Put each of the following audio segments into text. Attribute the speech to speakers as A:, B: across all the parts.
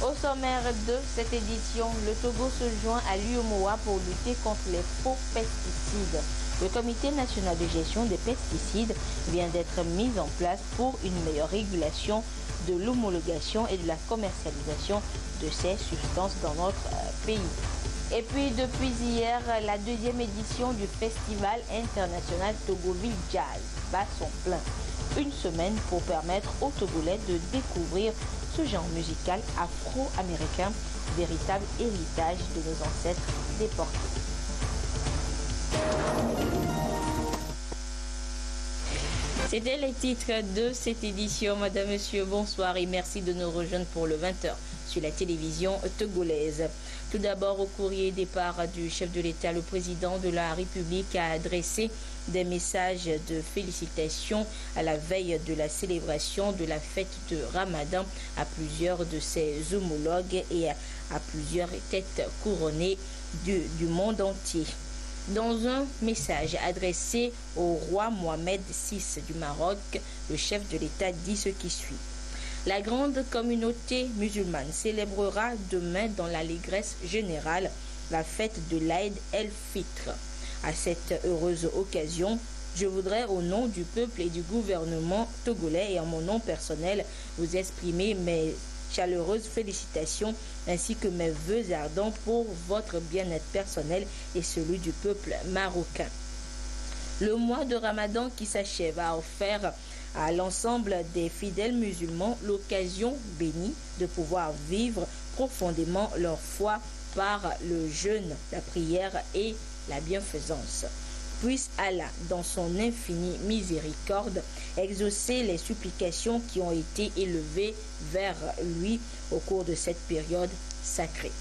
A: Au sommaire de cette édition, le Togo se joint à l'UEMOA pour lutter contre les faux pesticides. Le Comité national de gestion des pesticides vient d'être mis en place pour une meilleure régulation de l'homologation et de la commercialisation de ces substances dans notre pays. Et puis depuis hier, la deuxième édition du Festival international Togoville Jazz bat son plein. Une semaine pour permettre aux Togolais de découvrir ce genre musical afro-américain, véritable héritage de nos ancêtres déportés. C'était les titres de cette édition. Madame, Monsieur, bonsoir et merci de nous rejoindre pour le 20h sur la télévision togolaise. Tout d'abord, au courrier départ du chef de l'État, le président de la République a adressé des messages de félicitations à la veille de la célébration de la fête de Ramadan à plusieurs de ses homologues et à plusieurs têtes couronnées du monde entier. Dans un message adressé au roi Mohamed VI du Maroc, le chef de l'État dit ce qui suit. La grande communauté musulmane célébrera demain dans l'allégresse générale la fête de l'Aïd el-Fitr. À cette heureuse occasion, je voudrais au nom du peuple et du gouvernement togolais et en mon nom personnel vous exprimer mes chaleureuses félicitations ainsi que mes vœux ardents pour votre bien-être personnel et celui du peuple marocain. Le mois de Ramadan qui s'achève a offert à l'ensemble des fidèles musulmans l'occasion bénie de pouvoir vivre profondément leur foi par le jeûne, la prière et la bienfaisance. Puisse Allah, dans son infinie miséricorde, exaucer les supplications qui ont été élevées vers lui au cours de cette période sacrée.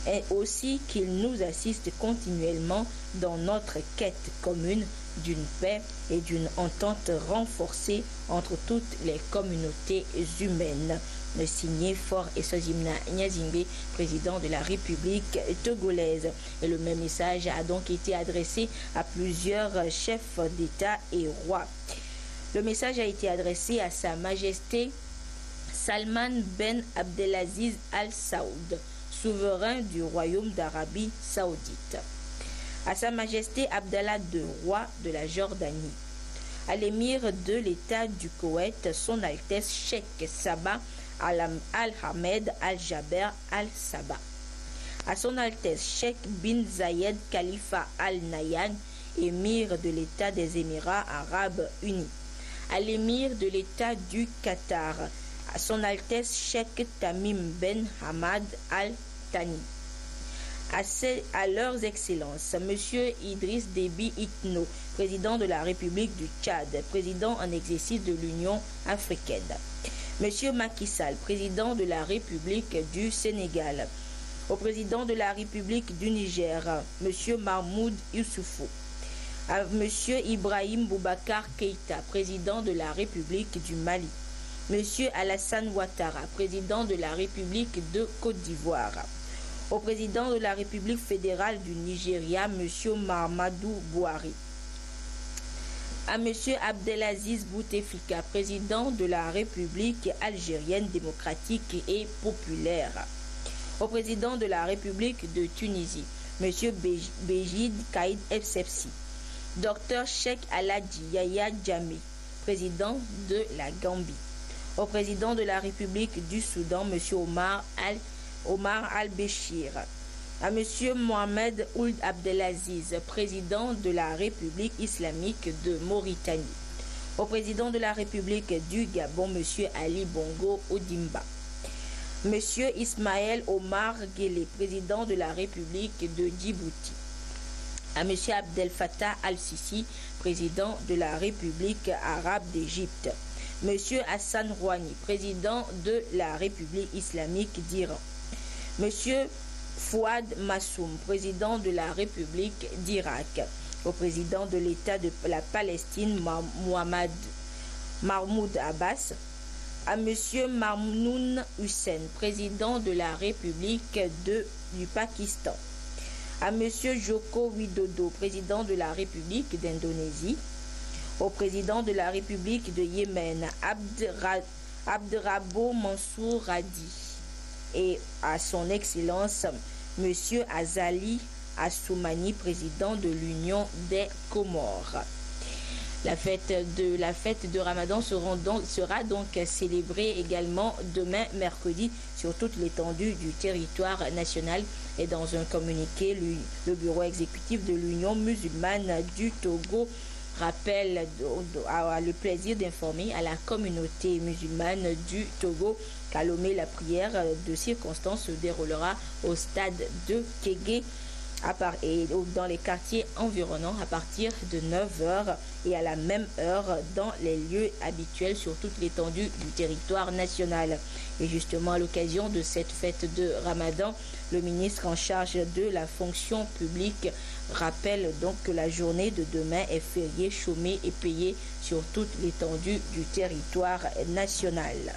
A: Et aussi qu'il nous assiste continuellement dans notre quête commune d'une paix et d'une entente renforcée entre toutes les communautés humaines. Signé Fort Essozimna Nyazingbe, président de la République togolaise. Et le même message a donc été adressé à plusieurs chefs d'État et rois. Le message a été adressé à Sa Majesté Salman Ben Abdelaziz Al Saoud, souverain du Royaume d'Arabie Saoudite, à Sa Majesté Abdallah II, roi de la Jordanie, à l'émir de l'État du Koweït, son Altesse Cheikh Sabah Al-Hamed Al-Jaber Al-Sabah, à son Altesse Cheikh bin Zayed Khalifa Al-Nahyan, émir de l'État des Émirats Arabes Unis, à l'émir de l'État du Qatar, à son Altesse Cheikh Tamim Ben Hamad Al-Thani, à leurs excellences, M. Idriss Déby Itno, président de la République du Tchad, président en exercice de l'Union africaine, M. Macky Sall, président de la République du Sénégal, au président de la République du Niger, M. Mahmoud Youssoufou, à M. Ibrahim Boubacar Keïta, président de la République du Mali, M. Alassane Ouattara, président de la République de Côte d'Ivoire, au président de la République fédérale du Nigeria, M. Mahamadou Bouhari, à M. Abdelaziz Bouteflika, président de la République algérienne démocratique et populaire, au président de la République de Tunisie, M. Béjid Kaïd Essebsi, Dr Cheikh Aladji Yaya Jammeh, président de la Gambie, au président de la République du Soudan, M. Omar Al-Béchir, à M. Mohamed Ould Abdelaziz, président de la République islamique de Mauritanie, au président de la République du Gabon, M. Ali Bongo Ondimba, M. Ismaël Omar Guelleh, président de la République de Djibouti, à M. Abdel Fattah Al-Sisi, président de la République arabe d'Égypte, M. Hassan Rouhani, président de la République islamique d'Iran, M. Fouad Massoum, président de la République d'Irak, au président de l'État de la Palestine, Mahmoud Abbas, à M. Mamnoun Hussein, président de la République du Pakistan, à M. Joko Widodo, président de la République d'Indonésie, au président de la République de Yémen, Abderrabo Mansour Hadi, et à son Excellence Monsieur Azali Assoumani, président de l'Union des Comores. La fête de Ramadan sera donc célébrée également demain mercredi sur toute l'étendue du territoire national. Et dans un communiqué, le bureau exécutif de l'Union musulmane du Togo rappelle le plaisir d'informer à la communauté musulmane du Togo qu'à Lomé, la prière de circonstance se déroulera au stade de Kégué et dans les quartiers environnants à partir de 9h et à la même heure dans les lieux habituels sur toute l'étendue du territoire national. Et justement, à l'occasion de cette fête de Ramadan, le ministre en charge de la fonction publique rappelle donc que la journée de demain est fériée, chômée et payée sur toute l'étendue du territoire national.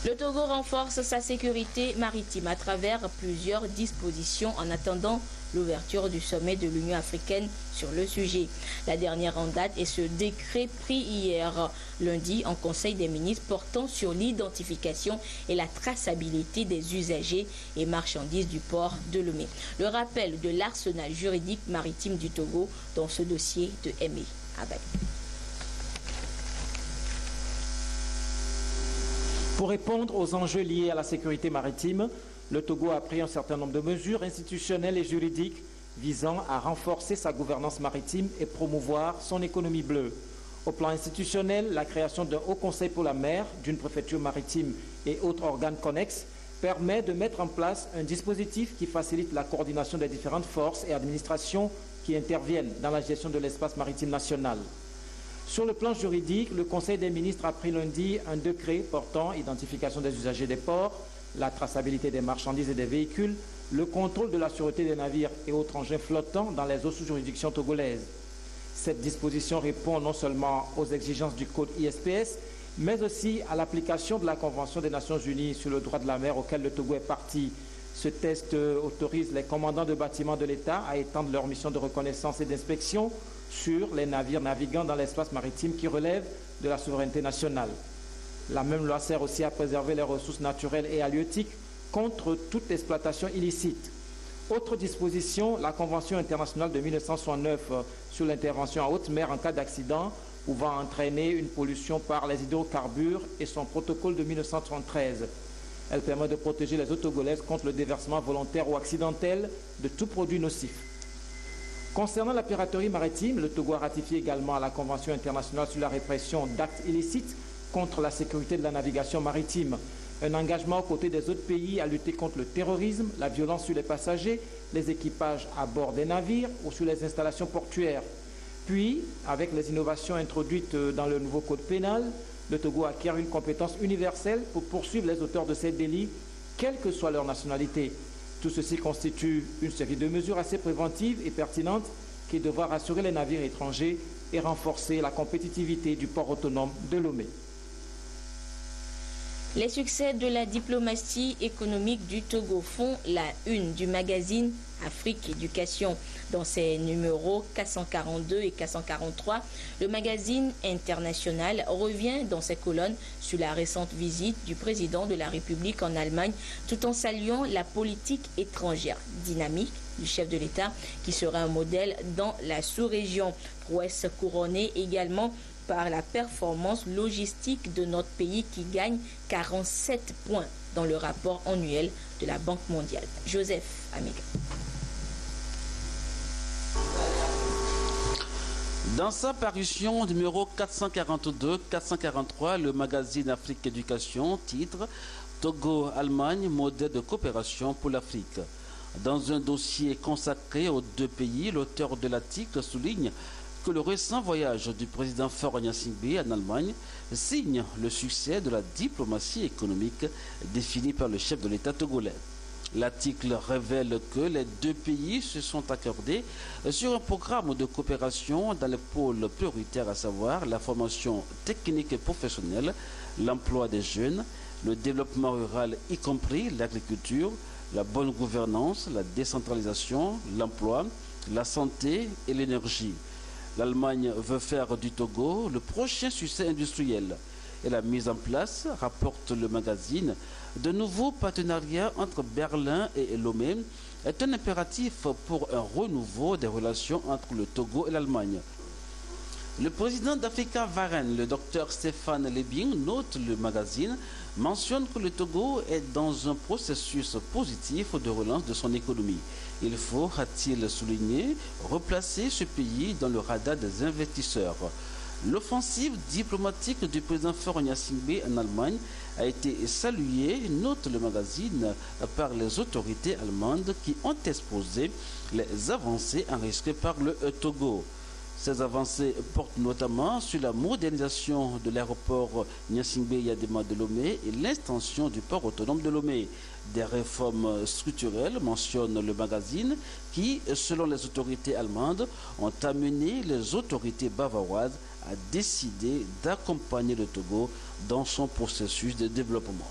A: Le Togo renforce sa sécurité maritime à travers plusieurs dispositions en attendant l'ouverture du sommet de l'Union africaine sur le sujet. La dernière en date est ce décret pris hier lundi en Conseil des ministres portant sur l'identification et la traçabilité des usagers et marchandises du port de Lomé. Le rappel de l'arsenal juridique maritime du Togo dans ce dossier de Aimé Abel.
B: Pour répondre aux enjeux liés à la sécurité maritime, le Togo a pris un certain nombre de mesures institutionnelles et juridiques visant à renforcer sa gouvernance maritime et promouvoir son économie bleue. Au plan institutionnel, la création d'un haut conseil pour la mer, d'une préfecture maritime et autres organes connexes permet de mettre en place un dispositif qui facilite la coordination des différentes forces et administrations qui interviennent dans la gestion de l'espace maritime national. Sur le plan juridique, le Conseil des ministres a pris lundi un décret portant identification des usagers des ports, la traçabilité des marchandises et des véhicules, le contrôle de la sûreté des navires et autres engins flottants dans les eaux sous juridiction togolaise. Cette disposition répond non seulement aux exigences du code ISPS, mais aussi à l'application de la Convention des Nations Unies sur le droit de la mer auquel le Togo est parti. Ce texte autorise les commandants de bâtiments de l'État à étendre leur mission de reconnaissance et d'inspection sur les navires naviguant dans l'espace maritime qui relève de la souveraineté nationale. La même loi sert aussi à préserver les ressources naturelles et halieutiques contre toute exploitation illicite. Autre disposition, la Convention internationale de 1969 sur l'intervention en haute mer en cas d'accident pouvant entraîner une pollution par les hydrocarbures et son protocole de 1973. Elle permet de protéger les eaux togolaises contre le déversement volontaire ou accidentel de tout produit nocif. Concernant la piraterie maritime, le Togo a ratifié également la Convention internationale sur la répression d'actes illicites contre la sécurité de la navigation maritime. Un engagement aux côtés des autres pays à lutter contre le terrorisme, la violence sur les passagers, les équipages à bord des navires ou sur les installations portuaires. Puis, avec les innovations introduites dans le nouveau code pénal, le Togo acquiert une compétence universelle pour poursuivre les auteurs de ces délits, quelle que soit leur nationalité. Tout ceci constitue une série de mesures assez préventives et pertinentes qui devra rassurer les navires étrangers et renforcer la compétitivité du port autonome de Lomé.
A: Les succès de la diplomatie économique du Togo font la une du magazine Afrique Éducation. Dans ses numéros 442 et 443, le magazine international revient dans ses colonnes sur la récente visite du président de la République en Allemagne, tout en saluant la politique étrangère dynamique du chef de l'État qui sera un modèle dans la sous-région. Prouesse couronnée également par la performance logistique de notre pays qui gagne 47 points dans le rapport annuel de la Banque mondiale. Joseph Amiga.
C: Dans sa parution numéro 442-443, le magazine Afrique Éducation titre « Togo-Allemagne, modèle de coopération pour l'Afrique ». Dans un dossier consacré aux deux pays, l'auteur de l'article souligne que le récent voyage du président Faure Gnassingbé en Allemagne signe le succès de la diplomatie économique définie par le chef de l'État togolais. L'article révèle que les deux pays se sont accordés sur un programme de coopération dans les pôles prioritaires, à savoir la formation technique et professionnelle, l'emploi des jeunes, le développement rural, y compris l'agriculture, la bonne gouvernance, la décentralisation, l'emploi, la santé et l'énergie. L'Allemagne veut faire du Togo le prochain succès industriel. et la mise en place, rapporte le magazine, de nouveaux partenariats entre Berlin et Lomé est un impératif pour un renouveau des relations entre le Togo et l'Allemagne. Le président d'Africa Varenne, le docteur Stéphane Lebing, note le magazine, mentionne que le Togo est dans un processus positif de relance de son économie. Il faut, a-t-il souligné, replacer ce pays dans le radar des investisseurs. L'offensive diplomatique du président Faure Gnassingbé en Allemagne a été saluée, note le magazine, par les autorités allemandes qui ont exposé les avancées enregistrées par le Togo. Ces avancées portent notamment sur la modernisation de l'aéroport Gnassingbé-Yadema de Lomé et l'extension du port autonome de Lomé. Des réformes structurelles, mentionne le magazine, qui, selon les autorités allemandes, ont amené les autorités bavaroises à décider d'accompagner le Togo dans son processus de développement.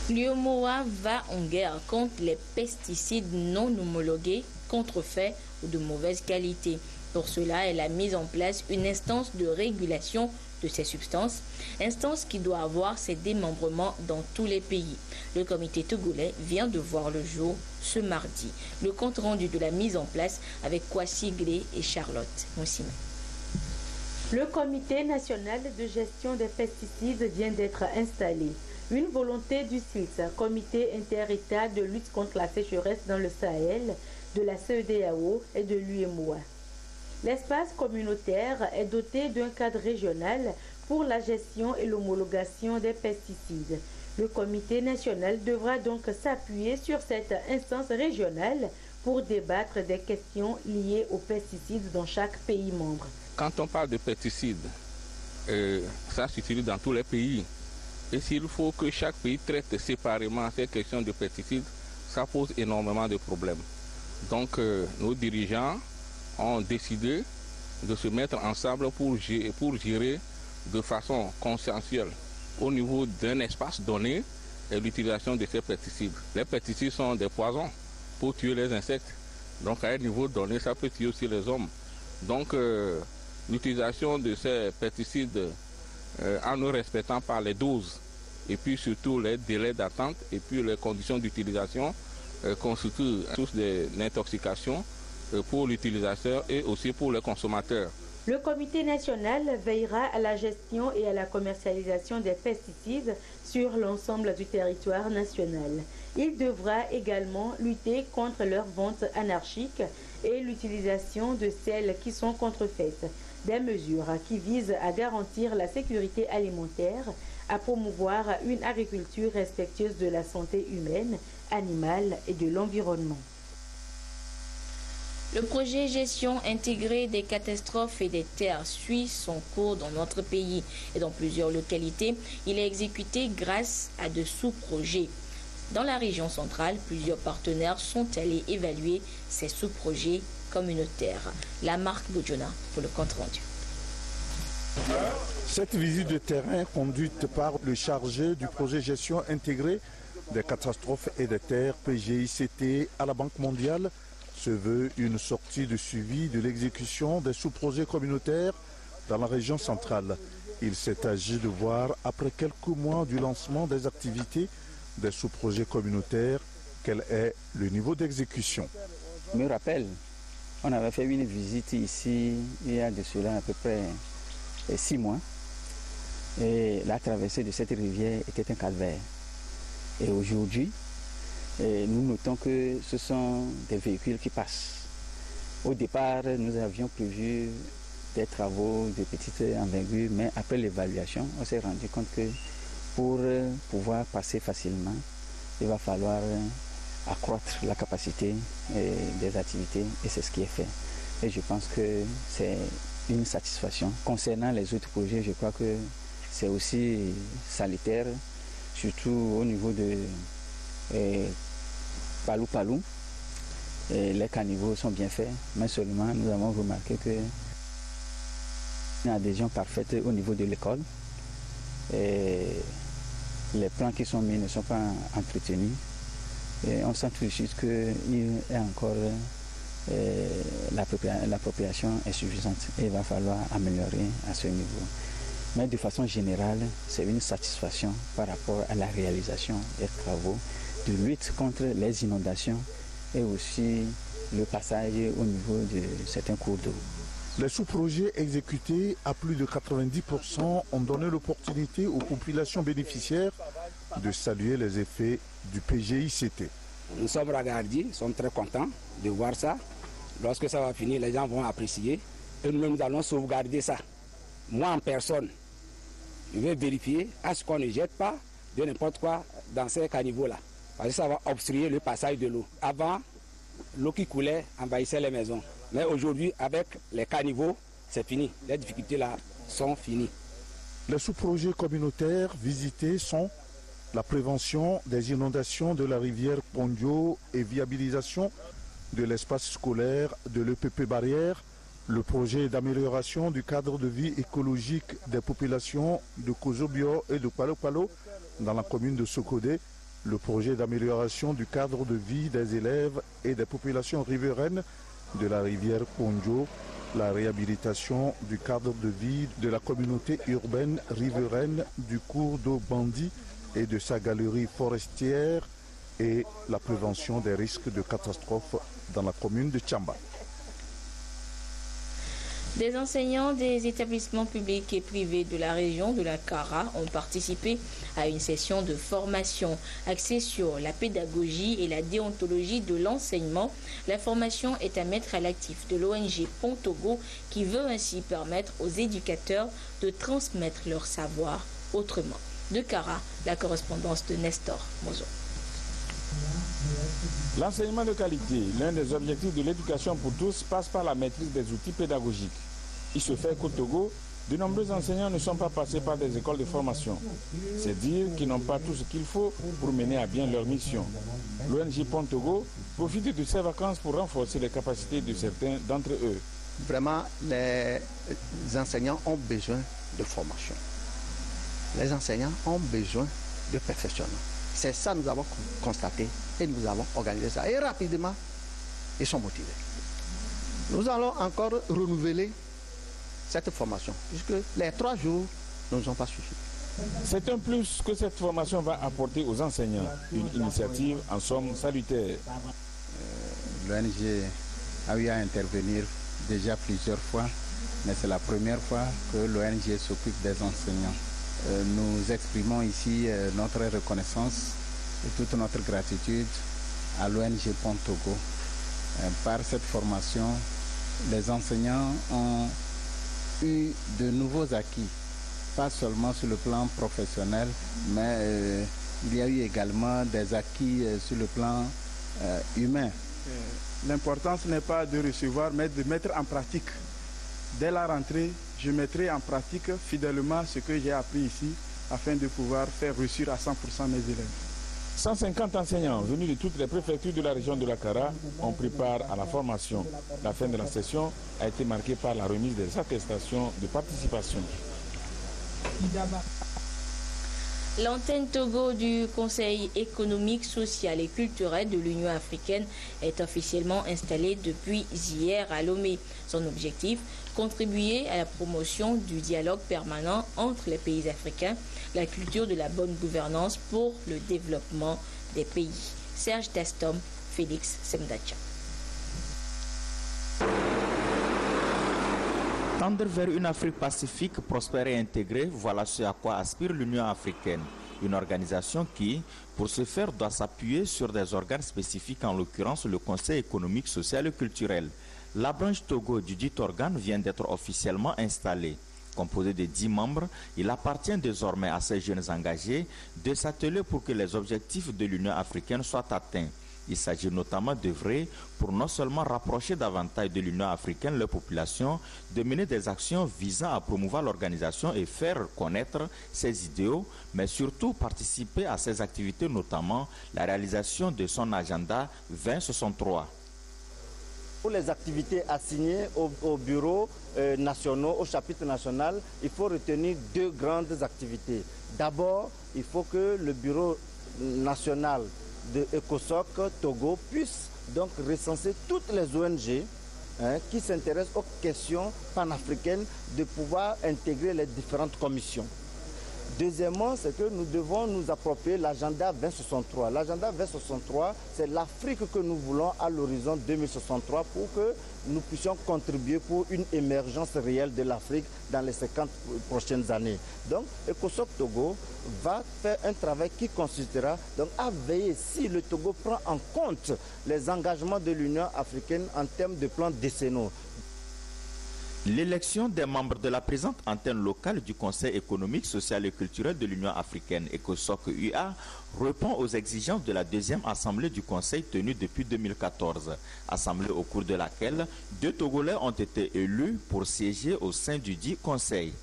A: L'UEMOA va en guerre contre les pesticides non homologués, contrefaits ou de mauvaise qualité. Pour cela, elle a mis en place une instance de régulation de ces substances, instance qui doit avoir ses démembrements dans tous les pays. Le comité togolais vient de voir le jour ce mardi. Le compte rendu de la mise en place avec Kwasi Glé et Charlotte Moussime.
D: Le comité national de gestion des pesticides vient d'être installé. Une volonté du CILS, comité inter-État de lutte contre la sécheresse dans le Sahel, de la CEDEAO et de l'UEMOA. L'espace communautaire est doté d'un cadre régional pour la gestion et l'homologation des pesticides. Le comité national devra donc s'appuyer sur cette instance régionale pour débattre des questions liées aux pesticides dans chaque pays membre.
E: Quand on parle de pesticides, ça s'utilise dans tous les pays. Et s'il faut que chaque pays traite séparément ces questions de pesticides, ça pose énormément de problèmes. Donc nos dirigeants ont décidé de se mettre ensemble pour gérer de façon consensuelle au niveau d'un espace donné l'utilisation de ces pesticides. Les pesticides sont des poisons pour tuer les insectes. Donc à un niveau donné, ça peut tuer aussi les hommes. Donc l'utilisation de ces pesticides en ne respectant pas les doses et puis surtout les délais d'attente et puis les conditions d'utilisation constituent tous des intoxications pour l'utilisateur et aussi pour les consommateurs.
D: Le comité national veillera à la gestion et à la commercialisation des pesticides sur l'ensemble du territoire national. Il devra également lutter contre leur vente anarchique et l'utilisation de celles qui sont contrefaites. Des mesures qui visent à garantir la sécurité alimentaire, à promouvoir une agriculture respectueuse de la santé humaine, animale et de l'environnement.
A: Le projet gestion intégrée des catastrophes et des terres suit son cours dans notre pays et dans plusieurs localités. Il est exécuté grâce à de sous-projets. Dans la région centrale, plusieurs partenaires sont allés évaluer ces sous-projets communautaires. La marque Bojona pour le compte rendu.
F: Cette visite de terrain conduite par le chargé du projet gestion intégrée des catastrophes et des terres PGICT à la Banque mondiale se veut une sortie de suivi de l'exécution des sous-projets communautaires dans la région centrale. Il s'est agi de voir, après quelques mois du lancement des activités des sous-projets communautaires, quel est le niveau d'exécution.
G: Je me rappelle, on avait fait une visite ici il y a de cela à peu près 6 mois. Et la traversée de cette rivière était un calvaire. Et aujourd'hui, nous notons que ce sont des véhicules qui passent. Au départ, nous avions prévu des travaux de petite envergure, mais après l'évaluation, on s'est rendu compte que pour pouvoir passer facilement, il va falloir accroître la capacité des activités et c'est ce qui est fait. Et je pense que c'est une satisfaction. Concernant les autres projets, je crois que c'est aussi sanitaire, surtout au niveau de Palou-Palou. Les caniveaux sont bien faits, mais seulement nous avons remarqué que une adhésion parfaite au niveau de l'école. Les plans qui sont mis ne sont pas entretenus. Et on sent tout de suite qu'il y a encore l'appropriation est suffisante et il va falloir améliorer à ce niveau. Mais de façon générale, c'est une satisfaction par rapport à la réalisation des travaux de lutte contre les inondations et aussi le passage au niveau de certains cours d'eau.
F: Les sous-projets exécutés à plus de 90% ont donné l'opportunité aux populations bénéficiaires de saluer les effets du PGICT.
H: Nous sommes regardés, nous sommes très contents de voir ça. Lorsque ça va finir, les gens vont apprécier et nous allons sauvegarder ça. Moi en personne, je vais vérifier à ce qu'on ne jette pas de n'importe quoi dans ces caniveaux-là. Parce que ça va obstruer le passage de l'eau. Avant, l'eau qui coulait envahissait les maisons. Mais aujourd'hui, avec les caniveaux, c'est fini. Les difficultés là sont finies.
F: Les sous-projets communautaires visités sont la prévention des inondations de la rivière Pondio et viabilisation de l'espace scolaire de l'EPP Barrière, le projet d'amélioration du cadre de vie écologique des populations de Kozobio et de Palo Palo dans la commune de Sokodé, le projet d'amélioration du cadre de vie des élèves et des populations riveraines de la rivière Pondio, la réhabilitation du cadre de vie de la communauté urbaine riveraine du cours d'eau Bandi et de sa galerie forestière et la prévention des risques de catastrophes dans la commune de Tchamba.
A: Des enseignants des établissements publics et privés de la région de la Kara ont participé à une session de formation axée sur la pédagogie et la déontologie de l'enseignement. La formation est à mettre à l'actif de l'ONG Pontogo qui veut ainsi permettre aux éducateurs de transmettre leur savoir autrement. De Kara, la correspondance de Nestor Mozo.
B: L'enseignement de qualité, l'un des objectifs de l'éducation pour tous, passe par la maîtrise des outils pédagogiques. Il se fait qu'au Togo, de nombreux enseignants ne sont pas passés par des écoles de formation. C'est dire qu'ils n'ont pas tout ce qu'il faut pour mener à bien leur mission. L'ONG Pont Togo profite de ces vacances pour renforcer les capacités de certains d'entre eux.
I: Vraiment, les enseignants ont besoin de formation. Les enseignants ont besoin de perfectionnement. C'est ça que nous avons constaté et nous avons organisé ça. Et rapidement, ils sont motivés. Nous allons encore renouveler cette formation, puisque les 3 jours ne nous ont pas suffi.
B: C'est un plus que cette formation va apporter aux enseignants. Une initiative en somme salutaire.
J: L'ONG a eu à intervenir déjà plusieurs fois, mais c'est la première fois que l'ONG s'occupe des enseignants. Nous exprimons ici notre reconnaissance et toute notre gratitude à l'ONG Pont Togo. Par cette formation, les enseignants ont eu de nouveaux acquis, pas seulement sur le plan professionnel, mais il y a eu également des acquis sur le plan humain.
K: L'importance n'est pas de recevoir, mais de mettre en pratique. Dès la rentrée, je mettrai en pratique fidèlement ce que j'ai appris ici afin de pouvoir faire réussir à 100% mes élèves.
B: 150 enseignants venus de toutes les préfectures de la région de la Kara ont pris part à la formation. La fin de la session a été marquée par la remise des attestations de participation.
A: L'antenne Togo du Conseil économique, social et culturel de l'Union africaine est officiellement installée depuis hier à Lomé. Son objectif, contribuer à la promotion du dialogue permanent entre les pays africains, la culture de la bonne gouvernance pour le développement des pays. Serge Testom, Félix Semdacha.
L: Tendre vers une Afrique pacifique, prospère et intégrée, voilà ce à quoi aspire l'Union africaine. Une organisation qui, pour ce faire, doit s'appuyer sur des organes spécifiques, en l'occurrence le Conseil économique, social et culturel. La branche Togo du dit organe vient d'être officiellement installée. Composé de 10 membres, il appartient désormais à ces jeunes engagés de s'atteler pour que les objectifs de l'Union africaine soient atteints. Il s'agit notamment d'œuvrer pour non seulement rapprocher davantage de l'Union africaine les populations, de mener des actions visant à promouvoir l'organisation et faire connaître ses idéaux, mais surtout participer à ses activités, notamment la réalisation de son agenda 2063.
M: Pour les activités assignées aux bureaux nationaux, au chapitre national, il faut retenir 2 grandes activités. D'abord, il faut que le bureau national de ECOSOC Togo puisse donc recenser toutes les ONG qui s'intéressent aux questions panafricaines, de pouvoir intégrer les différentes commissions. Deuxièmement, c'est que nous devons nous approprier l'agenda 2063. L'agenda 2063, c'est l'Afrique que nous voulons à l'horizon 2063 pour que nous puissions contribuer pour une émergence réelle de l'Afrique dans les 50 prochaines années. Donc, ECOSOC Togo va faire un travail qui consistera donc à veiller si le Togo prend en compte les engagements de l'Union africaine en termes de plans décennaux.
L: L'élection des membres de la présente antenne locale du Conseil économique, social et culturel de l'Union africaine, ECOSOC-UA, répond aux exigences de la deuxième assemblée du Conseil tenue depuis 2014. Assemblée au cours de laquelle 2 Togolais ont été élus pour siéger au sein du dit Conseil.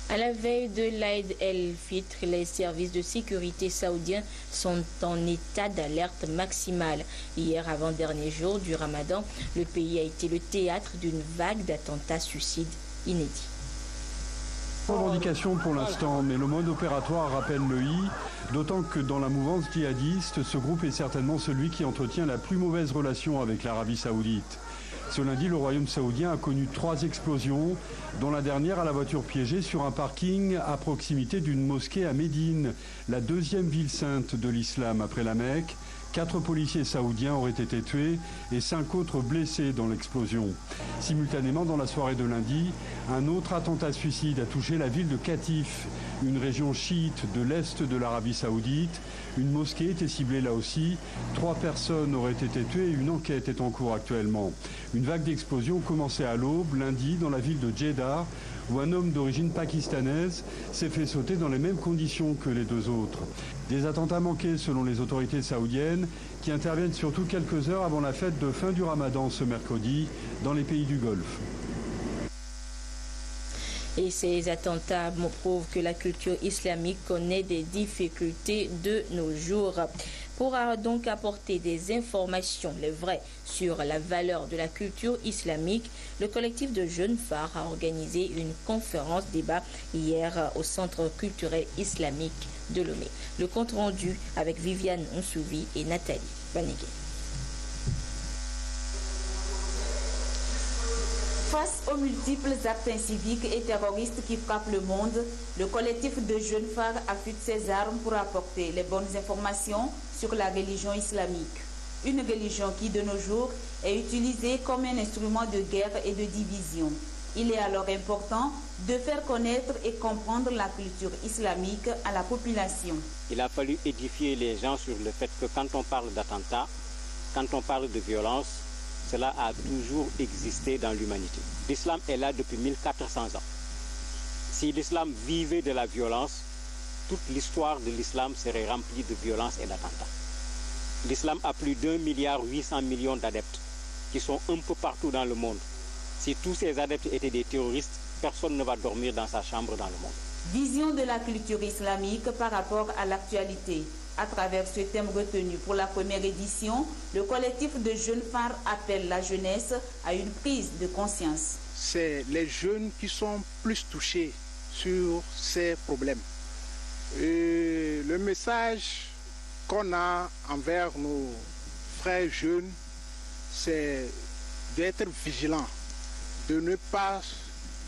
A: À la veille de l'Aïd el-Fitr, les services de sécurité saoudiens sont en état d'alerte maximale. Hier, avant-dernier jour du Ramadan, le pays a été le théâtre d'une vague d'attentats suicides inédits.
N: Revendication pour l'instant, mais le mode opératoire rappelle le I, d'autant que dans la mouvance djihadiste, ce groupe est certainement celui qui entretient la plus mauvaise relation avec l'Arabie saoudite. Ce lundi, le royaume saoudien a connu 3 explosions, dont la dernière à la voiture piégée sur un parking à proximité d'une mosquée à Médine, la 2e ville sainte de l'islam après la Mecque. 4 policiers saoudiens auraient été tués et 5 autres blessés dans l'explosion. Simultanément, dans la soirée de lundi, un autre attentat suicide a touché la ville de Qatif, une région chiite de l'est de l'Arabie saoudite. Une mosquée était ciblée là aussi. 3 personnes auraient été tuées et une enquête est en cours actuellement. Une vague d'explosions commençait à l'aube, lundi, dans la ville de Jeddah, où un homme d'origine pakistanaise s'est fait sauter dans les mêmes conditions que les 2 autres. Des attentats manqués selon les autorités saoudiennes, qui interviennent surtout quelques heures avant la fête de fin du Ramadan ce mercredi dans les pays du Golfe.
A: Et ces attentats prouvent que la culture islamique connaît des difficultés de nos jours. Pour donc apporter des informations, les vraies, sur la valeur de la culture islamique, le collectif de jeunes phares a organisé une conférence débat hier au Centre culturel islamique de Lomé. Le compte rendu avec Viviane Onsouvi et Nathalie Banigué.
O: Face aux multiples actes civiques et terroristes qui frappent le monde, le collectif de jeunes phares affûte ses armes pour apporter les bonnes informations sur la religion islamique. Une religion qui, de nos jours, est utilisée comme un instrument de guerre et de division. Il est alors important de faire connaître et comprendre la culture islamique à la population.
P: Il a fallu édifier les gens sur le fait que quand on parle d'attentats, quand on parle de violence, cela a toujours existé dans l'humanité. L'islam est là depuis 1400 ans. Si l'islam vivait de la violence, toute l'histoire de l'islam serait remplie de violence et d'attentats. L'islam a plus d'1,8 milliard d'adeptes qui sont un peu partout dans le monde. Si tous ces adeptes étaient des terroristes, personne ne va dormir dans sa chambre dans le monde.
O: Vision de la culture islamique par rapport à l'actualité. À travers ce thème retenu pour la première édition, le collectif de jeunes phares appelle la jeunesse à une prise de conscience.
Q: C'est les jeunes qui sont plus touchés sur ces problèmes. Et le message qu'on a envers nos frères jeunes, c'est d'être vigilants, de ne pas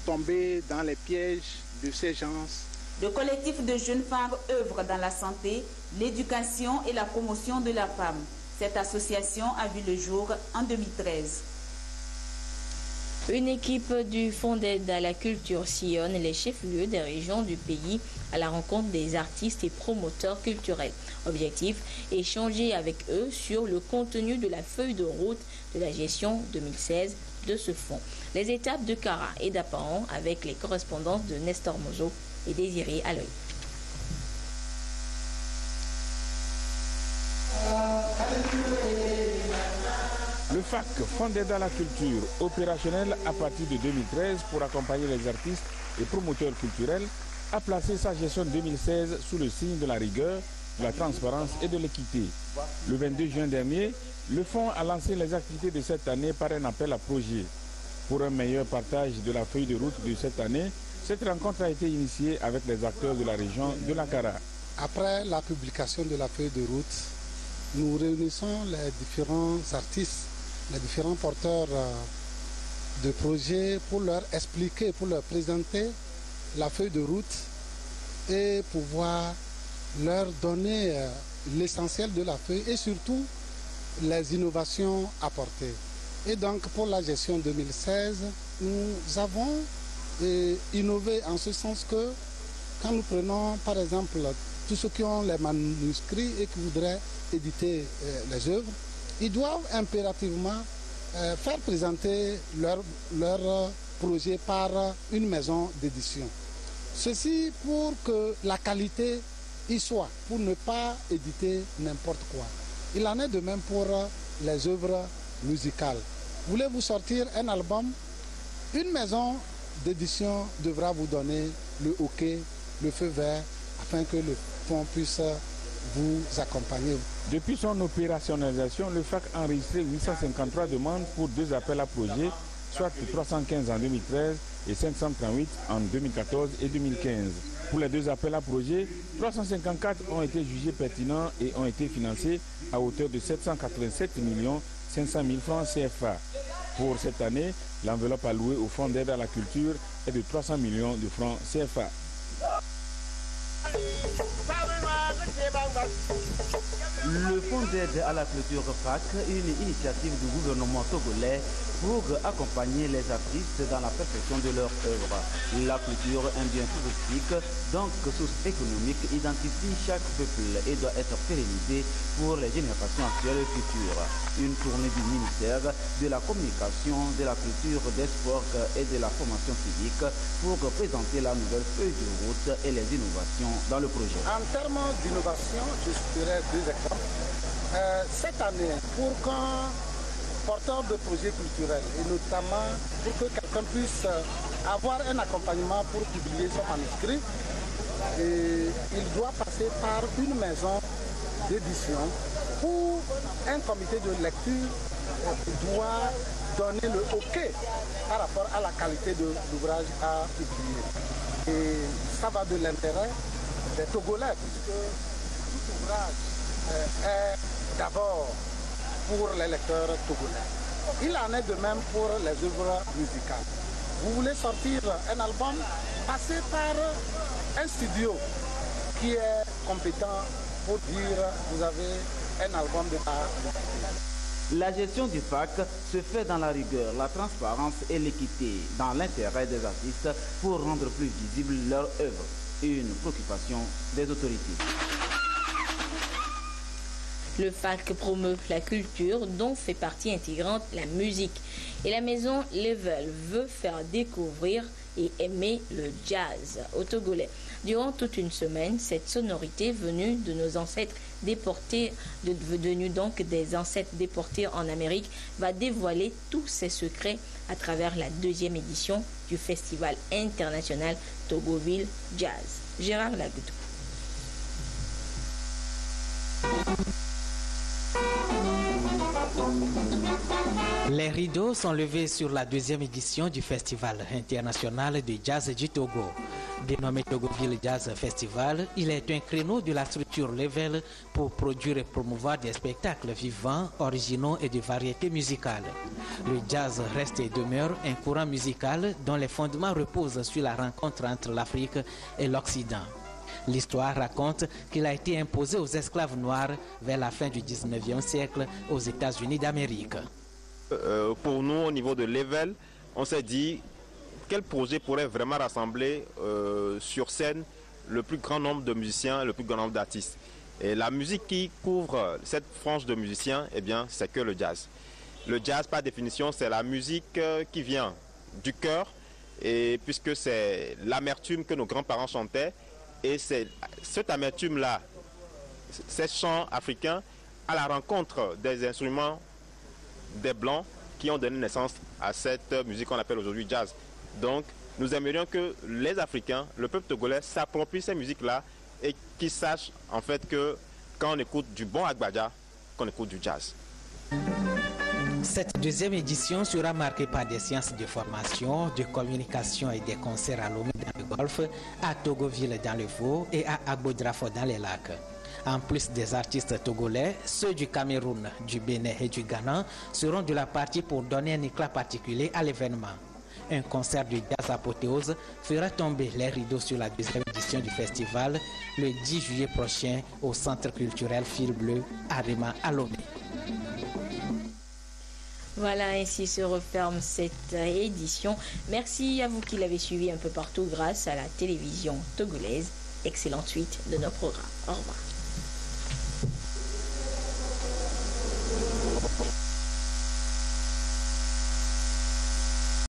Q: tomber dans les pièges de ces gens.
O: Le collectif de jeunes phares œuvre dans la santé, l'éducation et la promotion de la femme. Cette association a vu le jour en 2013.
A: Une équipe du Fonds d'aide à la culture sillonne les chefs-lieux des régions du pays à la rencontre des artistes et promoteurs culturels. Objectif, échanger avec eux sur le contenu de la feuille de route de la gestion 2016 de ce fonds. Les étapes de Kara et d'Apaon avec les correspondances de Nestor Mozo et Désiré Aloy.
R: Le FAC, Fonds d'aide à la culture, opérationnel à partir de 2013 pour accompagner les artistes et promoteurs culturels, a placé sa gestion 2016 sous le signe de la rigueur, de la transparence et de l'équité. Le 22 juin dernier, le Fonds a lancé les activités de cette année par un appel à projet. Pour un meilleur partage de la feuille de route de cette année, cette rencontre a été initiée avec les acteurs de la région de la Kara.
S: Après la publication de la feuille de route, nous réunissons les différents artistes, les différents porteurs de projets pour leur expliquer, pour leur présenter la feuille de route et pouvoir leur donner l'essentiel de la feuille et surtout les innovations apportées. Et donc pour la gestion 2016, nous avons innové en ce sens que quand nous prenons par exemple tous ceux qui ont les manuscrits et qui voudraient éditer les œuvres, ils doivent impérativement faire présenter leur projet par une maison d'édition. Ceci pour que la qualité y soit, pour ne pas éditer n'importe quoi. Il en est de même pour les œuvres musicales. Voulez-vous sortir un album? Une maison d'édition devra vous donner le OK, le feu vert, afin que le fonds puisse vous accompagner.
R: Depuis son opérationnalisation, le FAC a enregistré 853 demandes pour 2 appels à projets, soit 315 en 2013 et 538 en 2014 et 2015. Pour les 2 appels à projets, 354 ont été jugés pertinents et ont été financés à hauteur de 787 500 000 francs CFA. Pour cette année, l'enveloppe allouée au Fonds d'aide à la culture est de 300 millions de francs CFA.
T: Le Fonds d'aide à la culture FAC est une initiative du gouvernement togolais pour accompagner les artistes dans la perfection de leur œuvre. La culture, un bien touristique, donc source économique, identifie chaque peuple et doit être pérennisée pour les générations actuelles et futures. Une tournée du ministère de la communication, de la culture, des sports et de la formation civique pour présenter la nouvelle feuille de route et les innovations dans le projet.
S: En termes d'innovation, je citerai 2 exemples. Cette année, pour qu'un porteur de projets culturels, et notamment pour que quelqu'un puisse avoir un accompagnement pour publier son manuscrit, il doit passer par une maison d'édition où un comité de lecture doit donner le OK par rapport à la qualité de l'ouvrage à publier. Et ça va de l'intérêt des Togolais, puisque tout ouvrage est d'abord pour les lecteurs togolais. Il en est de même pour les œuvres musicales. Vous voulez sortir un album, passez par un studio qui est compétent pour dire vous avez un album de part.
T: La gestion du FAC se fait dans la rigueur, la transparence et l'équité, dans l'intérêt des artistes pour rendre plus visible leur œuvre. Une préoccupation des autorités.
A: Le FAC promeut la culture dont fait partie intégrante la musique. Et la maison Level veut faire découvrir et aimer le jazz aux Togolais. Durant toute une semaine, cette sonorité venue de nos ancêtres déportés, devenue donc des ancêtres déportés en Amérique, va dévoiler tous ses secrets à travers la 2e édition du Festival international Togoville Jazz. Gérard Lagoudou.
U: Les rideaux sont levés sur la 2e édition du Festival international de jazz du Togo. Dénommé Togoville Jazz Festival, il est un créneau de la structure Level pour produire et promouvoir des spectacles vivants, originaux et de variété musicale. Le jazz reste et demeure un courant musical dont les fondements reposent sur la rencontre entre l'Afrique et l'Occident. L'histoire raconte qu'il a été imposé aux esclaves noirs vers la fin du 19e siècle aux États-Unis d'Amérique.
V: Pour nous, au niveau de Level, on s'est dit quel projet pourrait vraiment rassembler sur scène le plus grand nombre de musiciens, le plus grand nombre d'artistes. Et la musique qui couvre cette frange de musiciens, eh bien, c'est que le jazz. Le jazz, par définition, c'est la musique qui vient du cœur, et puisque c'est l'amertume que nos grands-parents chantaient, et c'est cette amertume-là, ces chants africains, à la rencontre des instruments des Blancs qui ont donné naissance à cette musique qu'on appelle aujourd'hui jazz. Donc, nous aimerions que les Africains, le peuple togolais, s'approprient ces musiques-là et qu'ils sachent en fait que quand on écoute du bon Agbaja, qu'on écoute du jazz.
U: Cette 2e édition sera marquée par des séances de formation, de communication et des concerts à Lomé dans le Golfe, à Togoville dans le Vaud et à Agbodrafo dans les lacs. En plus des artistes togolais, ceux du Cameroun, du Bénin et du Ghana seront de la partie pour donner un éclat particulier à l'événement. Un concert de jazz apothéose fera tomber les rideaux sur la deuxième édition du festival le 10 juillet prochain au Centre culturel Fil Bleu à Rema à Lomé.
A: Voilà, ainsi se referme cette édition. Merci à vous qui l'avez suivi un peu partout grâce à la télévision togolaise. Excellente suite de nos programmes. Au revoir.